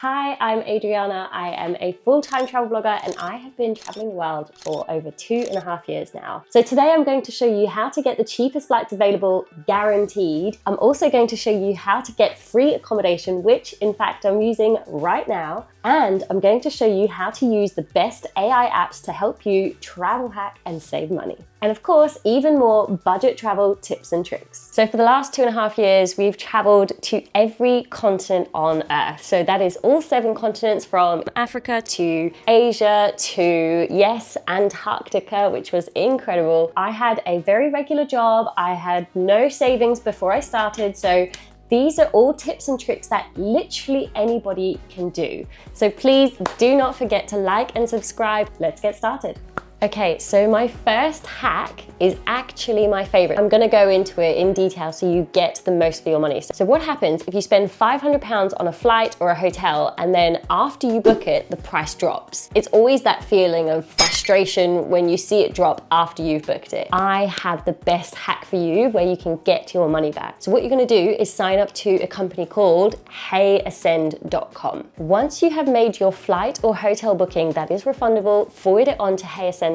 Hi, I'm Adriana. I am a full-time travel blogger and I have been traveling the world for over 2.5 years now. So today I'm going to show you how to get the cheapest flights available, guaranteed. I'm also going to show you how to get free accommodation, which in fact I'm using right now. And I'm going to show you how to use the best AI apps to help you travel hack and save money. And of course, even more budget travel tips and tricks. So for the last 2.5 years, we've traveled to every continent on Earth. So that is all 7 continents, from Africa to Asia to, yes, Antarctica, which was incredible. I had a very regular job. I had no savings before I started. So these are all tips and tricks that literally anybody can do. So please do not forget to like and subscribe. Let's get started. Okay, so my first hack is actually my favorite. I'm gonna go into it in detail so you get the most for your money. So what happens if you spend £500 on a flight or a hotel and then after you book it, the price drops? It's always that feeling of frustration when you see it drop after you've booked it. I have the best hack for you where you can get your money back. So what you're gonna do is sign up to a company called HeyAscend.com. Once you have made your flight or hotel booking that is refundable, forward it on to HeyAscend.com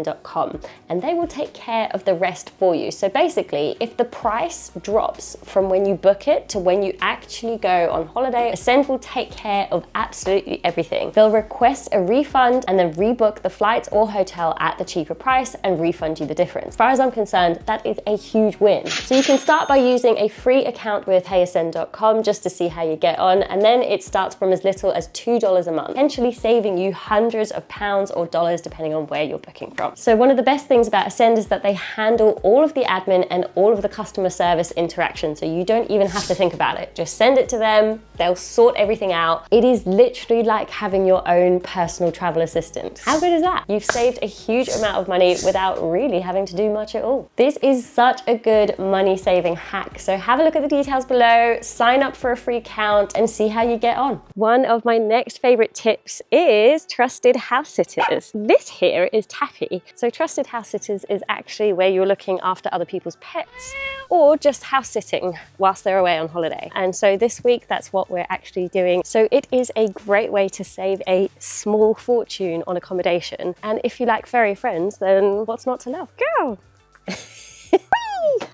and they will take care of the rest for you. So basically, if the price drops from when you book it to when you actually go on holiday, Ascend will take care of absolutely everything. They'll request a refund and then rebook the flights or hotel at the cheaper price and refund you the difference. As far as I'm concerned, that is a huge win. So you can start by using a free account with HeyAscend.com just to see how you get on, and then it starts from as little as $2 a month, potentially saving you hundreds of pounds or dollars depending on where you're booking from. So one of the best things about Ascend is that they handle all of the admin and all of the customer service interaction, so you don't even have to think about it. Just send it to them, they'll sort everything out. It is literally like having your own personal travel assistant. How good is that? You've saved a huge amount of money without really having to do much at all. This is such a good money saving hack. So have a look at the details below, sign up for a free account and see how you get on. One of my next favorite tips is trusted house sitters. This here is Taffy. So trusted house sitters is actually where you're looking after other people's pets or just house sitting whilst they're away on holiday. And so this week, that's what we're actually doing. So it is a great way to save a small fortune on accommodation. And if you like furry friends, then what's not to love? Go!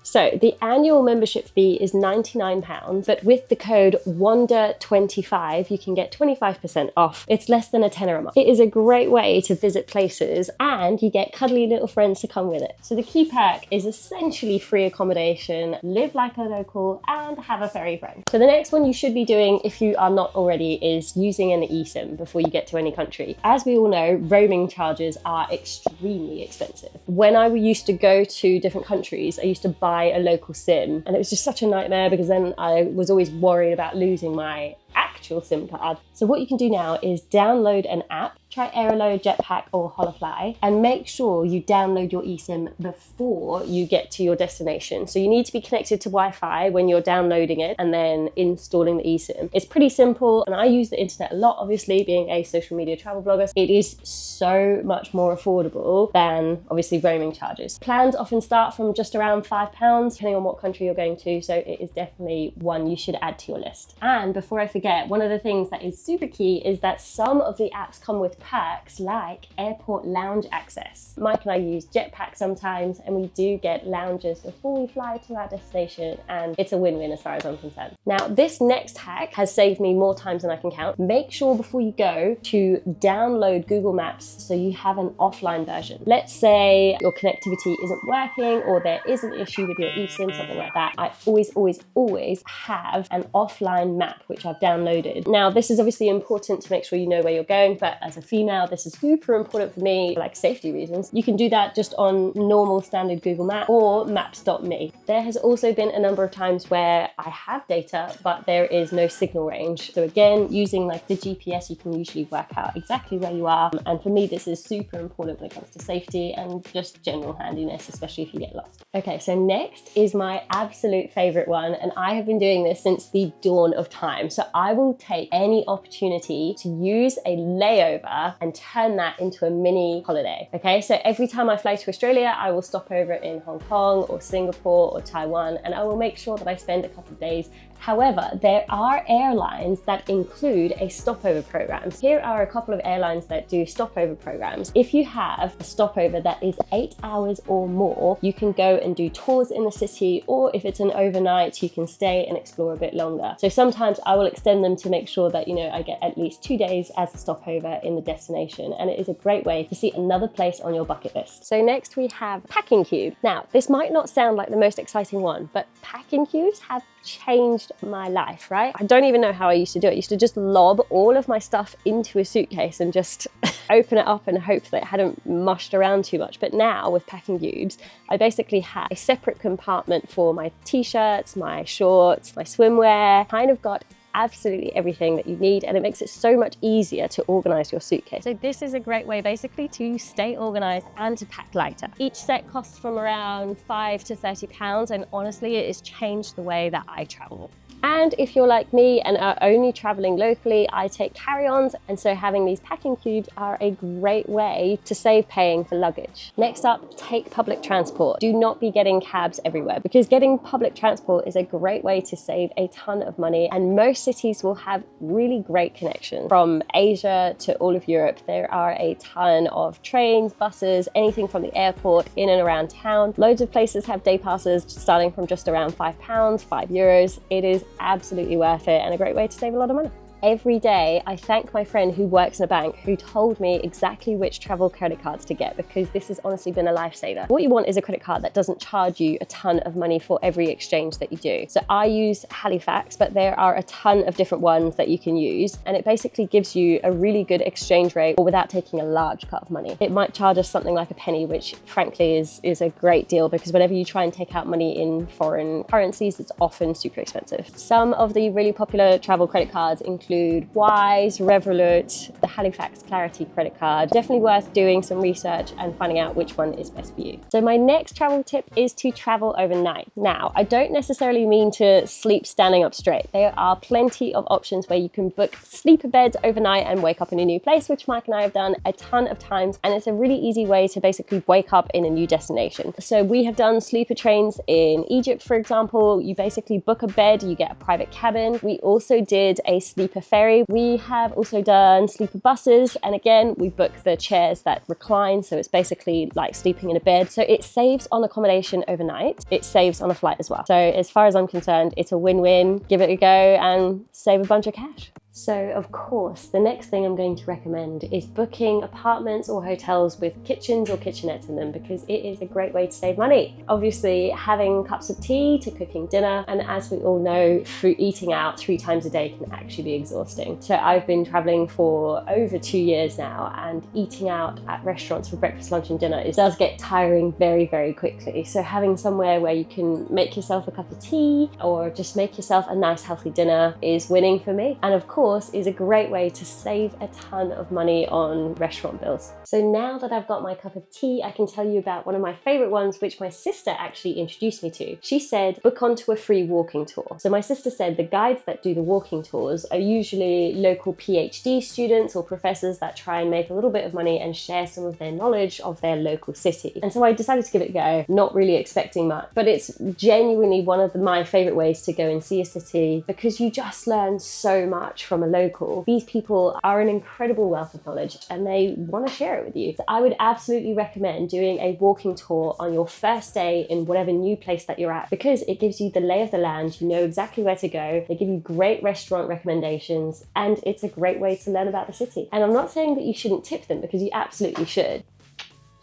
So the annual membership fee is £99, but with the code WANDER25, you can get 25% off. It's less than a tenner a month. It is a great way to visit places and you get cuddly little friends to come with it. So the key perk is essentially free accommodation, live like a local and have a furry friend. So the next one you should be doing, if you are not already, is using an eSIM before you get to any country. As we all know, roaming charges are extremely expensive. When I used to go to different countries, I used to buy a local SIM and it was just such a nightmare because then I was always worried about losing my actual SIM card. So what you can do now is download an app, try Aerolo, Jetpack or Holofly, and make sure you download your eSIM before you get to your destination. So you need to be connected to Wi-Fi when you're downloading it and then installing the eSIM. It's pretty simple and I use the internet a lot, obviously, being a social media travel blogger. It is so much more affordable than obviously roaming charges. Plans often start from just around £5 depending on what country you're going to, so it is definitely one you should add to your list. And before I forget, one of the things that is super key is that some of the apps come with perks like airport lounge access. Mike and I use Jetpack sometimes and we do get lounges before we fly to our destination, and it's a win-win as far as I'm concerned. Now this next hack has saved me more times than I can count. Make sure before you go to download Google Maps so you have an offline version. Let's say your connectivity isn't working or there is an issue with your eSIM, something like that. I always have an offline map which I've downloaded. Now this is obviously important to make sure you know where you're going, but as a female, this is super important for me, like safety reasons. You can do that just on normal standard Google Maps or maps.me. There has also been a number of times where I have data, but there is no signal range. So again, using like the GPS, you can usually work out exactly where you are. And for me, this is super important when it comes to safety and just general handiness, especially if you get lost. Okay, so next is my absolute favorite one. And I have been doing this since the dawn of time. So I will take any opportunity to use a layover and turn that into a mini holiday. Okay, so every time I fly to Australia, I will stop over in Hong Kong or Singapore or Taiwan, and I will make sure that I spend a couple of days However, there are airlines that include a stopover program. Here are a couple of airlines that do stopover programs. If you have a stopover that is 8 hours or more, you can go and do tours in the city, or if it's an overnight, you can stay and explore a bit longer. So sometimes I will extend them to make sure that, you know, I get at least 2 days as a stopover in the destination, and it is a great way to see another place on your bucket list. So next we have packing cube. Now, this might not sound like the most exciting one, but packing cubes have changed my life, right? I don't even know how I used to do it. I used to just lob all of my stuff into a suitcase and just open it up and hope that it hadn't mushed around too much. But now with packing cubes, I basically have a separate compartment for my t-shirts, my shorts, my swimwear, kind of got absolutely everything that you need, and it makes it so much easier to organize your suitcase. So this is a great way basically to stay organized and to pack lighter. Each set costs from around £5 to £30, and honestly it has changed the way that I travel. And if you're like me and are only traveling locally, I take carry-ons, and so having these packing cubes are a great way to save paying for luggage. Next up, take public transport. Do not be getting cabs everywhere, because getting public transport is a great way to save a ton of money, and most cities will have really great connections. From Asia to all of Europe, there are a ton of trains, buses, anything from the airport in and around town. Loads of places have day passes starting from just around £5, €5. It is absolutely worth it and a great way to save a lot of money. Every day I thank my friend who works in a bank who told me exactly which travel credit cards to get, because this has honestly been a lifesaver. What you want is a credit card that doesn't charge you a ton of money for every exchange that you do. So I use Halifax, but there are a ton of different ones that you can use, and it basically gives you a really good exchange rate without taking a large cut of money. It might charge us something like a penny, which frankly is a great deal, because whenever you try and take out money in foreign currencies, it's often super expensive. Some of the really popular travel credit cards include Wise, Revolut, the Halifax Clarity credit card. Definitely worth doing some research and finding out which one is best for you. So my next travel tip is to travel overnight. Now, I don't necessarily mean to sleep standing up straight. There are plenty of options where you can book sleeper beds overnight and wake up in a new place, which Mike and I have done a ton of times, and it's a really easy way to basically wake up in a new destination. So we have done sleeper trains in Egypt, for example. You basically book a bed, you get a private cabin. We also did a sleeper ferry. We have also done sleeper buses, and again we book the chairs that recline, so it's basically like sleeping in a bed. So it saves on accommodation overnight, it saves on a flight as well. So as far as I'm concerned, it's a win-win. Give it a go and save a bunch of cash. So of course, the next thing I'm going to recommend is booking apartments or hotels with kitchens or kitchenettes in them, because it is a great way to save money. Obviously, having cups of tea to cooking dinner, and as we all know, eating out 3 times a day can actually be exhausting. So I've been traveling for over 2 years now, and eating out at restaurants for breakfast, lunch and dinner does get tiring very, very quickly. So having somewhere where you can make yourself a cup of tea or just make yourself a nice healthy dinner is winning for me. And of course, is a great way to save a ton of money on restaurant bills. So now that I've got my cup of tea, I can tell you about one of my favorite ones, which my sister actually introduced me to. She said, book onto a free walking tour. So my sister said the guides that do the walking tours are usually local PhD students or professors that try and make a little bit of money and share some of their knowledge of their local city. And so I decided to give it a go, not really expecting much, but it's genuinely one of my favorite ways to go and see a city, because you just learn so much from a local. These people are an incredible wealth of knowledge and they want to share it with you. So I would absolutely recommend doing a walking tour on your first day in whatever new place that you're at, because it gives you the lay of the land, you know exactly where to go, they give you great restaurant recommendations, and it's a great way to learn about the city. And I'm not saying that you shouldn't tip them, because you absolutely should.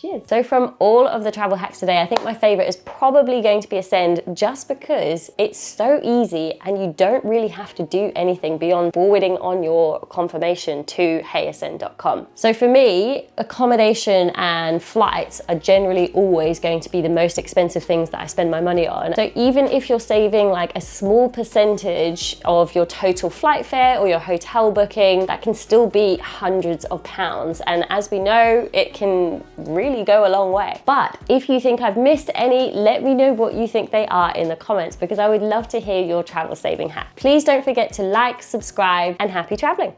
Cheers. So from all of the travel hacks today, I think my favorite is probably going to be Ascend, just because it's so easy and you don't really have to do anything beyond forwarding on your confirmation to heyascend.com. So for me, accommodation and flights are generally always going to be the most expensive things that I spend my money on. So even if you're saving like a small percentage of your total flight fare or your hotel booking, that can still be hundreds of pounds. And as we know, it can really go a long way. But if you think I've missed any, let me know what you think they are in the comments, because I would love to hear your travel saving hack. Please don't forget to like, subscribe, and happy traveling.